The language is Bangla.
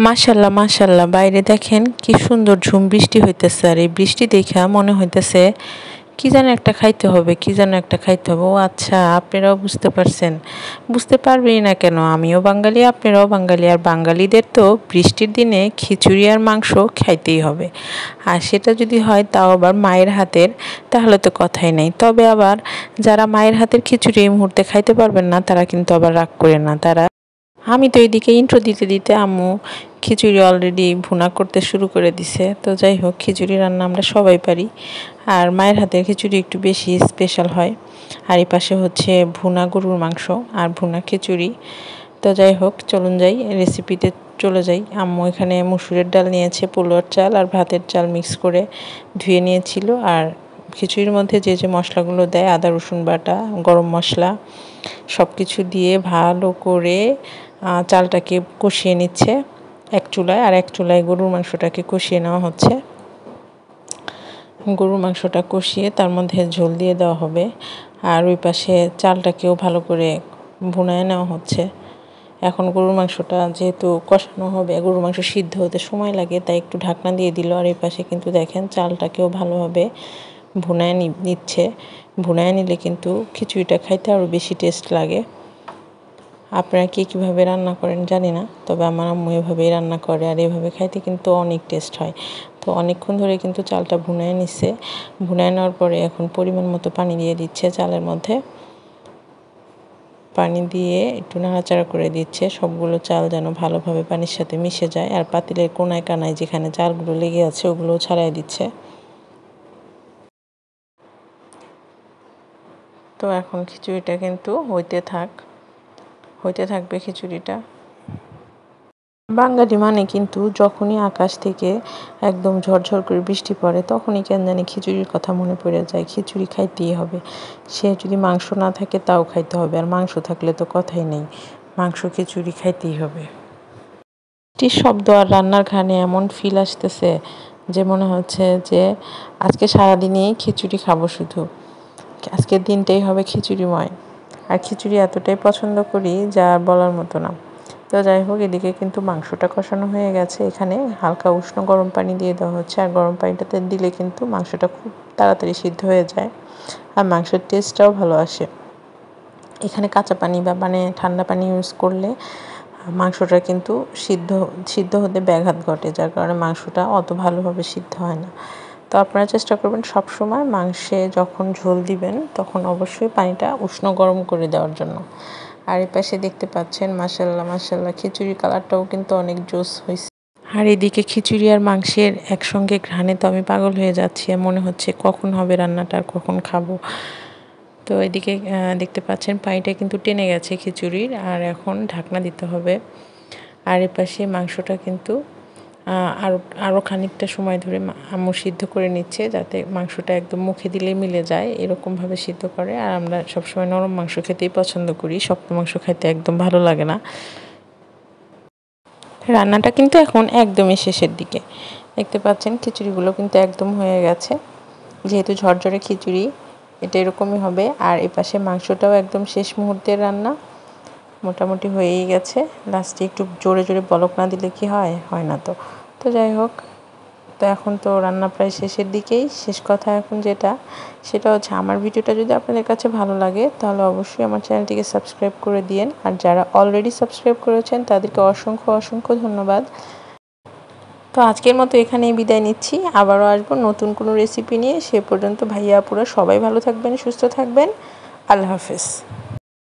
মাশাল্লাহ মাশাল্লাহ, বাইরে দেখেন কি সুন্দর ঝুম বৃষ্টি হইতেছে। আর এই বৃষ্টি দেখা মনে হইতেছে কি যেন একটা খাইতে হবে, কি যেন একটা খাইতে হবে। ও আচ্ছা, আপনারাও বুঝতে পারছেন। বুঝতে পারবেই না কেন, আমিও বাঙালি, আপনারাও বাঙালি। আর বাঙালিদের তো বৃষ্টির দিনে খিচুড়ি আর মাংস খাইতেই হবে। আর সেটা যদি হয় তাও আবার মায়ের হাতের, তাহলে তো কথাই নেই। তবে আবার যারা মায়ের হাতের খিচুড়ি এই মুহূর্তে খাইতে পারবেন না, তারা কিন্তু আবার রাগ করে না। আমি তো এদিকে ইন্ট্রো দিতে দিতে আম্মু খিচুড়ি অলরেডি ভুনা করতে শুরু করে দিছে। তো যাই হোক, খিচুড়ি রান্না আমরা সবাই পারি, আর মায়ের হাতের খিচুড়ি একটু বেশি স্পেশাল হয়। আর এই পাশে হচ্ছে ভুনা গরুর মাংস আর ভুনা খিচুড়ি। তো যাই হোক, চলুন যাই রেসিপিতে চলে যাই। আম্মু এখানে মসুরের ডাল নিয়েছে, পোলোয়ার চাল আর ভাতের চাল মিক্স করে ধুয়ে নিয়েছিল। আর খিচুড়ির মধ্যে যে যে মশলাগুলো দেয়, আদা রসুন বাটা, গরম মশলা, সব কিছু দিয়ে ভালো করে চালটাকে কষিয়ে নিচ্ছে এক চুলায়। আর এক চুলায় গরুর মাংসটাকে কষিয়ে নেওয়া হচ্ছে। গরুর মাংসটা কষিয়ে তার মধ্যে ঝোল দিয়ে দেওয়া হবে। আর ওই পাশে চালটাকেও ভালো করে ভুনায় নেওয়া হচ্ছে। এখন গরুর মাংসটা যেহেতু কষানো হবে, গরুর মাংস সিদ্ধ হতে সময় লাগে, তাই একটু ঢাকনা দিয়ে দিল। আর এই পাশে কিন্তু দেখেন চালটাকেও ভালোভাবে ভুনায় নিচ্ছে। ভুনায় নিলে কিন্তু খিচুড়িটা খাইতে আরও বেশি টেস্ট লাগে। আপনারা কে কীভাবে রান্না করেন জানি না, তবে আমার আম্মু এভাবেই রান্না করে। আর এভাবে খাইতে কিন্তু অনেক টেস্ট হয়। তো অনেকক্ষণ ধরে কিন্তু চালটা ভুনায় নিচ্ছে। ভুনায় নেওয়ার পরে এখন পরিমাণ মতো পানি দিয়ে দিচ্ছে চালের মধ্যে। পানি দিয়ে একটু নাড়াচাড়া করে দিচ্ছে, সবগুলো চাল যেন ভালোভাবে পানির সাথে মিশে যায়। আর পাতিলের কোনায় কানায় যেখানে চালগুলো লেগে আছে ওগুলোও ছাড়াই দিচ্ছে। তো এখন খিচুড়িটা কিন্তু হইতে থাকবে খিচুড়িটা। বাঙালি মানে কিন্তু যখনই আকাশ থেকে একদম ঝরঝর করে বৃষ্টি পড়ে, তখনই কেন জানি খিচুড়ির কথা মনে পড়ে যায়। খিচুড়ি খাইতেই হবে, সে যদি মাংস না থাকে তাও খাইতে হবে, আর মাংস থাকলে তো কথাই নেই, মাংস খিচুড়ি খাইতেই হবে। বৃষ্টির শব্দ আর রান্নার ঘ্রাণে এমন ফিল আসতেছে যে মনে হচ্ছে যে আজকে সারাদিনই খিচুড়ি খাবো, শুধু আজকের দিনটাই হবে খিচুড়িময়। আর খিচুড়ি এতটাই পছন্দ করি যা আর বলার মতো না। তো যাই হোক, এদিকে কিন্তু মাংসটা কষানো হয়ে গেছে। এখানে হালকা উষ্ণ গরম পানি দিয়ে দেওয়া হচ্ছে। আর গরম পানিটাতে দিলে কিন্তু মাংসটা খুব তাড়াতাড়ি সিদ্ধ হয়ে যায়, আর মাংসের টেস্টটাও ভালো আসে। এখানে কাঁচা পানি বা ঠান্ডা পানি ইউজ করলে মাংসটা কিন্তু সিদ্ধ হতে ব্যাঘাত ঘটে, যার কারণে মাংসটা অত ভালোভাবে সিদ্ধ হয় না। তো আপনারা চেষ্টা করবেন সবসময় মাংসে যখন ঝোল দিবেন তখন অবশ্যই পানিটা উষ্ণ গরম করে দেওয়ার জন্য। আর এই পাশে দেখতে পাচ্ছেন মাশাল্লাহ মাশাল্লাহ, খিচুড়ির কালারটাও কিন্তু অনেক জোস হয়েছে। আর এদিকে খিচুড়ি আর মাংসের একসঙ্গে ঘ্রাণে তো আমি পাগল হয়ে যাচ্ছি, মনে হচ্ছে কখন হবে রান্নাটা আর কখন খাবো। তো এদিকে দেখতে পাচ্ছেন পানিটা কিন্তু টেনে গেছে খিচুড়ির, আর এখন ঢাকনা দিতে হবে। আর এ পাশে মাংসটা কিন্তু আরও খানিকটা সময় ধরে আম্মু সিদ্ধ করে নিচ্ছে, যাতে মাংসটা একদম মুখে দিলেই মিলে যায়, এরকমভাবে সিদ্ধ করে। আর আমরা সবসময় নরম মাংস খেতেই পছন্দ করি, শক্ত মাংস খাইতে একদম ভালো লাগে না। রান্নাটা কিন্তু এখন একদমই শেষের দিকে। দেখতে পাচ্ছেন খিচুড়িগুলো কিন্তু একদম হয়ে গেছে। যেহেতু ঝরঝরে খিচুড়ি, এটা এরকমই হবে। আর এই পাশে মাংসটাও একদম শেষ মুহূর্তের রান্না, মোটামুটি হয়েই গেছে। লাস্টে একটু জোরে জোরে বলক না দিলে কি হয়, হয় না তো। তো যাই হোক, তো এখন তো রান্না প্রায় শেষের দিকেই। শেষ কথা এখন সেটা হচ্ছে, আমার ভিডিওটা যদি আপনাদের কাছে ভালো লাগে তাহলে অবশ্যই আমার চ্যানেলটিকে সাবস্ক্রাইব করে দিয়েন। আর যারা অলরেডি সাবস্ক্রাইব করেছেন তাদেরকে অসংখ্য অসংখ্য ধন্যবাদ। তো আজকের মতো এখানেই বিদায় নিচ্ছি, আবারও আসবো নতুন কোনো রেসিপি নিয়ে। সে পর্যন্ত ভাইয়া আপুরা সবাই ভালো থাকবেন, সুস্থ থাকবেন। আল্লাহ হাফেজ।